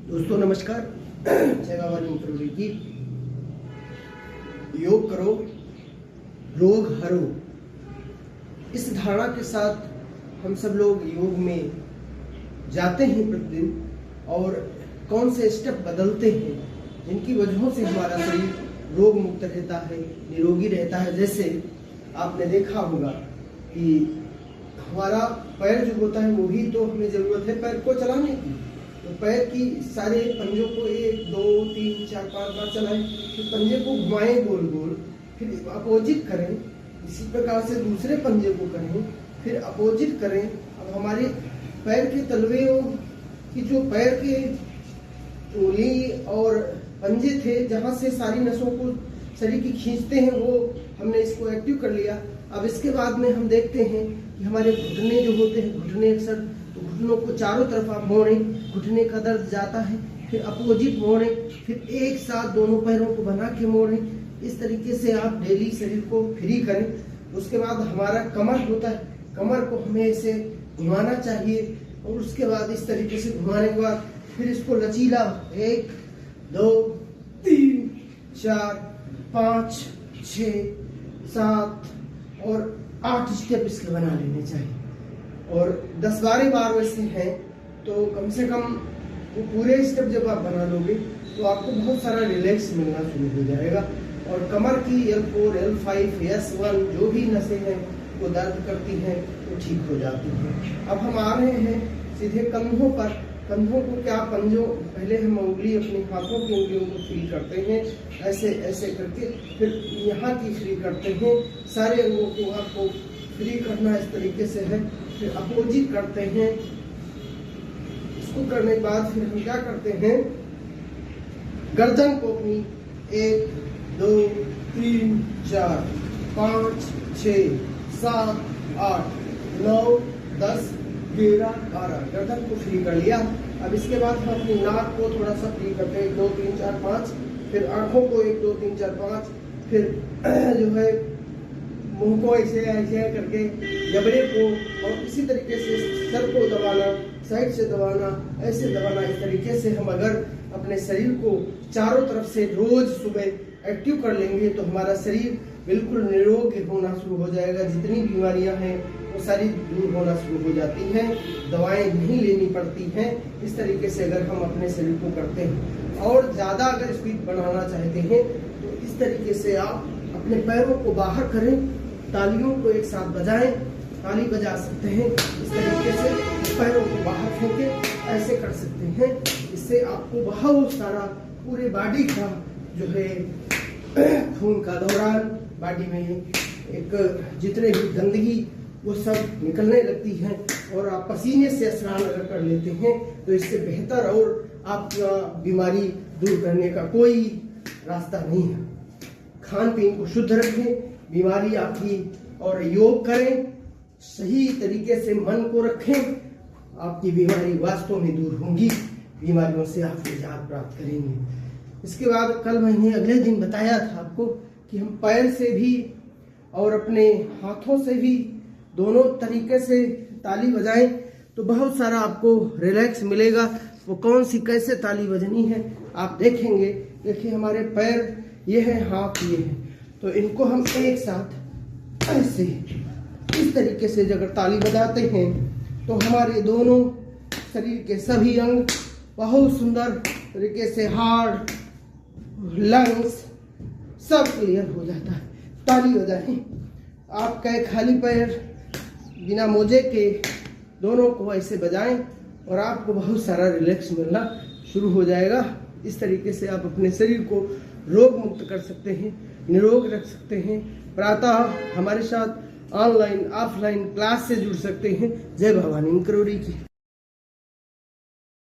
दोस्तों नमस्कार। जय बाबा नीम की। योग करो, रोग हरो, इस धारणा के साथ हम सब लोग योग में जाते हैं प्रतिदिन, और कौन से स्टेप बदलते हैं जिनकी वजहों से हमारा शरीर रोग मुक्त रहता है, निरोगी रहता है। जैसे आपने देखा होगा कि हमारा पैर जो होता है वो ही तो हमें जरूरत है पैर को चलाने की। तो पैर की सारे पंजों को 1 2 3 4 5 बार चलाएं, फिर पंजे को घुमाएं गोल गोल, फिर अपोजिट करें। इसी प्रकार से दूसरे पंजे को करें, फिर अपोजिट करें। अब हमारे पैर के तलवों की जो पैर के उंगली और पंजे थे, जहाँ से सारी नसों को शरीर की खींचते हैं, वो हमने इसको एक्टिव कर लिया। अब इसके बाद में हम देखते हैं कि हमारे घुटने जो होते हैं, घुटने अक्सर, तो घुटनों को चारों तरफ आप मोड़ें, घुटने का दर्द जाता है, फिर अपोजिट मोड़ें, फिर एक साथ दोनों पैरों को बना के मोड़ें। इस तरीके से आप डेली शरीर को फ्री करें। उसके बाद हमारा कमर होता है, कमर को हमें ऐसे घुमाना चाहिए, और उसके बाद इस तरीके से घुमाने के बाद फिर इसको लचीला 1 2 3 4 5 6 7 और 8 स्टेप इसके बना लेने चाहिए। और 10-12 बार वैसे हैं तो कम से कम वो पूरे स्टेप जब आप बना लोगे तो आपको बहुत सारा रिलैक्स मिलना शुरू हो जाएगा। और कमर की L4 L5 S1 जो भी नसें हैं वो दर्द करती हैं वो ठीक हो जाती हैं। अब हम आ रहे हैं सीधे कंधों पर। कंधों को क्या, पंजों, पहले हम उंगली अपने हाथों की उंगलियों को फ्री करते हैं, ऐसे ऐसे करके, फिर यहाँ की फ्री करते हैं। सारे अंगों को आपको फ्री करना इस तरीके से है। फिर अपोजिट करते हैं। इसको करने के बाद फिर हम क्या करते हैं, गर्दन को अपनी 1 2 3 4 5 6 7 8 9 10 11 12 गर्दन को फ्री कर लिया। अब इसके बाद हम अपनी नाक को थोड़ा सा फ्री करते हैं, 1 2 3 4 5, फिर आंखों को 1 2 3 4 5, फिर जो है मुंह को ऐसे ऐसे करके, जबड़े को, और इसी तरीके से सर को दबाना, साइड से दबाना, ऐसे दबाना। इस तरीके से हम अगर अपने शरीर को चारों तरफ से रोज सुबह एक्टिव कर लेंगे तो हमारा शरीर बिल्कुल निरोग होना शुरू हो जाएगा। जितनी बीमारियां हैं वो सारी दूर होना शुरू हो जाती हैं, दवाएं नहीं लेनी पड़ती हैं। इस तरीके से अगर हम अपने शरीर को करते हैं, और ज़्यादा अगर स्पीड बढ़ाना चाहते हैं तो इस तरीके से आप अपने पैरों को बाहर करें, तालियों को एक साथ बजाएं, ताली बजा सकते हैं। इस तरीके से पैरों को बाहर फेंके, ऐसे कर सकते हैं। इससे आपको बहुत सारा पूरे बॉडी का जो है खून का दौरान, बॉडी में एक जितने भी गंदगी वो सब निकलने लगती है, और आप पसीने से स्नान अगर कर लेते हैं तो इससे बेहतर और आपका बीमारी दूर करने का कोई रास्ता नहीं है। खान पीन को शुद्ध रखें, बीमारी आपकी, और योग करें, सही तरीके से मन को रखें, आपकी बीमारी वास्तव में दूर होंगी, बीमारियों से आप निजात प्राप्त करेंगे। इसके बाद कल मैंने अगले दिन बताया था आपको कि हम पैर से भी और अपने हाथों से भी दोनों तरीके से ताली बजाएं तो बहुत सारा आपको रिलैक्स मिलेगा। वो कौन सी कैसे ताली बजनी है आप देखेंगे। देखिए हमारे पैर ये है, हाथ ये है, तो इनको हम एक साथ ऐसे इस तरीके से अगर ताली बजाते हैं तो हमारे दोनों शरीर के सभी अंग बहुत सुंदर तरीके से, हार्ट, लंग्स सब क्लियर हो जाता है। ताली बजाएं। आप कहे खाली पैर बिना मोजे के दोनों को ऐसे बजाएं और आपको बहुत सारा रिलैक्स मिलना शुरू हो जाएगा। इस तरीके से आप अपने शरीर को रोग मुक्त कर सकते हैं, निरोग रख सकते हैं। प्रातः हमारे साथ ऑनलाइन ऑफलाइन क्लास से जुड़ सकते हैं। जय बाबा नीम की।